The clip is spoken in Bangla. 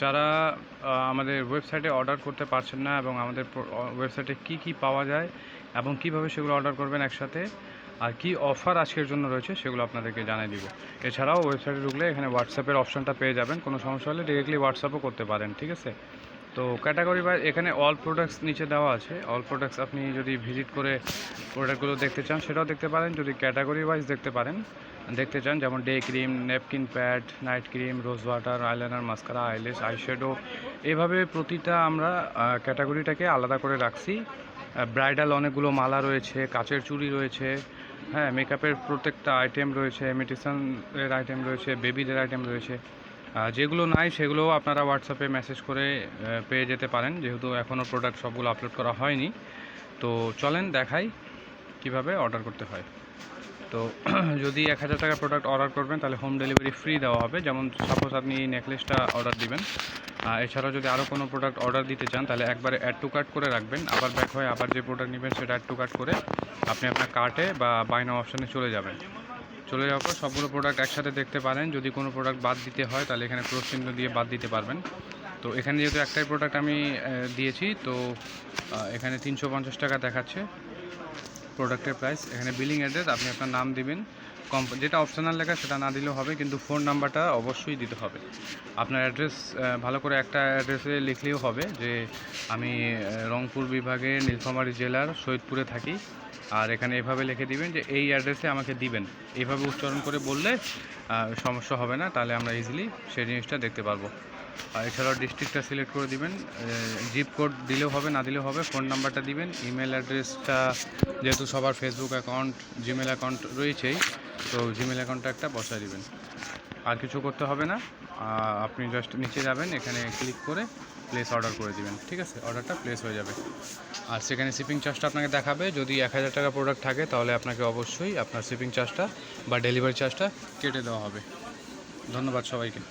যারা আমাদের ওয়েবসাইটে অর্ডার করতে পারছেন না এবং আমাদের ওয়েবসাইটে কি পাওয়া যায় এবং কিভাবে সেগুলো অর্ডার করবেন একসাথে, আর কি অফার আজকের জন্য রয়েছে সেগুলো আপনাদেরকে জানিয়ে দিব। এছাড়াও ওয়েবসাইটে ঢুকলে এখানে হোয়াটসঅ্যাপের অপশনটা পেয়ে যাবেন, কোনো সমস্যা হলে ডিরেক্টলি হোয়াটসঅ্যাপও করতে পারেন, ঠিক আছে। তো ক্যাটাগরি বা এখানে অল প্রোডাক্টস নিচে দেওয়া আছে। অল প্রোডাক্টস আপনি যদি ভিজিট করে প্রোডাক্টগুলো দেখতে চান সেটাও দেখতে পারেন, যদি ক্যাটাগরি ওয়াইজ দেখতে চান যেমন day cream, napkin pad, night cream, rose water, eyeliner, mascara, eyelash, eyeshadow, এভাবে প্রতিটা আমরা ক্যাটাগরিটাকে আলাদা করে রাখছি। ব্রাইডাল অনেকগুলো মালা রয়েছে, কাচের চুড়ি রয়েছে, হ্যাঁ, মেকআপের প্রত্যেকটা আইটেম রয়েছে, ইমিটেশনের আইটেম রয়েছে, বেবিদের আইটেম রয়েছে। যেগুলো নাই সেগুলোও আপনারা হোয়াটসঅ্যাপে মেসেজ করে পেয়ে যেতে পারেন, যেহেতু এখনও প্রোডাক্ট সবগুলো আপলোড করা হয়নি। তো চলেন দেখাই কিভাবে অর্ডার করতে হয়। তো যদি 1000 টাকার প্রোডাক্ট অর্ডার করবেন তাহলে হোম ডেলিভারি ফ্রি দেওয়া হবে। যেমন সাপোজ আপনি এই নেকলেসটা অর্ডার দিবেন, এছাড়াও যদি আরও কোনো প্রোডাক্ট অর্ডার দিতে চান তাহলে একবারে অ্যাড টু কার্ট করে রাখবেন, আবার ব্যাক হয়ে আবার যে প্রোডাক্ট নেবেন সেটা অ্যাড টু কার্ট করে আপনি আপনার কার্টে বা বাই নাও অপশানে চলে যাবেন। চলে যাওয়ার পর সবগুলো প্রোডাক্ট একসাথে দেখতে পারেন। যদি কোনো প্রোডাক্ট বাদ দিতে হয় তাহলে এখানে ক্রস চিহ্ন দিয়ে বাদ দিতে পারবেন। তো এখানে যেহেতু একটাই প্রোডাক্ট আমি দিয়েছি, তো এখানে 350 টাকা দেখাচ্ছে প্রোডাক্টের প্রাইস। এখানে বিলিং অ্যাড্রেস আপনি আপনার নাম দিবেন, যেটা অপশনাল লেখা সেটা না দিলেও হবে, কিন্তু ফোন নাম্বারটা অবশ্যই দিতে হবে। আপনার অ্যাড্রেস ভালো করে একটা অ্যাড্রেসে লিখলেও হবে যে আমি রংপুর বিভাগের নীলফামারী জেলার সৈয়দপুরে থাকি, আর এখানে এভাবে লিখে দিবেন যে এই অ্যাড্রেসে আমাকে দিবেন। এইভাবে উচ্চারণ করে বললে সমস্যা হবে না, তাহলে আমরা ইজিলি সেই জিনিসটা দেখতে পারবো। আর এছাড়াও ডিস্ট্রিক্টটা সিলেক্ট করে দিবেন, জিপ কোড দিলেও হবে, না দিলেও হবে, ফোন নাম্বারটা দিবেন, ইমেল অ্যাড্রেসটা যেহেতু সবার ফেসবুক অ্যাকাউন্ট, জিমেল অ্যাকাউন্ট রয়েছেই, তো জিমেল অ্যাকাউন্টটা একটা বসায় দিবেন। আর কিছু করতে হবে না, আপনি জাস্ট নিচে যাবেন, এখানে ক্লিক করে প্লেস অর্ডার করে দিবেন, ঠিক আছে, অর্ডারটা প্লেস হয়ে যাবে। আর সেখানে শিপিং চার্জটা আপনাকে দেখাবে। যদি 1000 টাকা প্রোডাক্ট থাকে তাহলে আপনাকে অবশ্যই আপনার শিপিং চার্জটা বা ডেলিভারি চার্জটা কেটে দেওয়া হবে। ধন্যবাদ সবাইকে।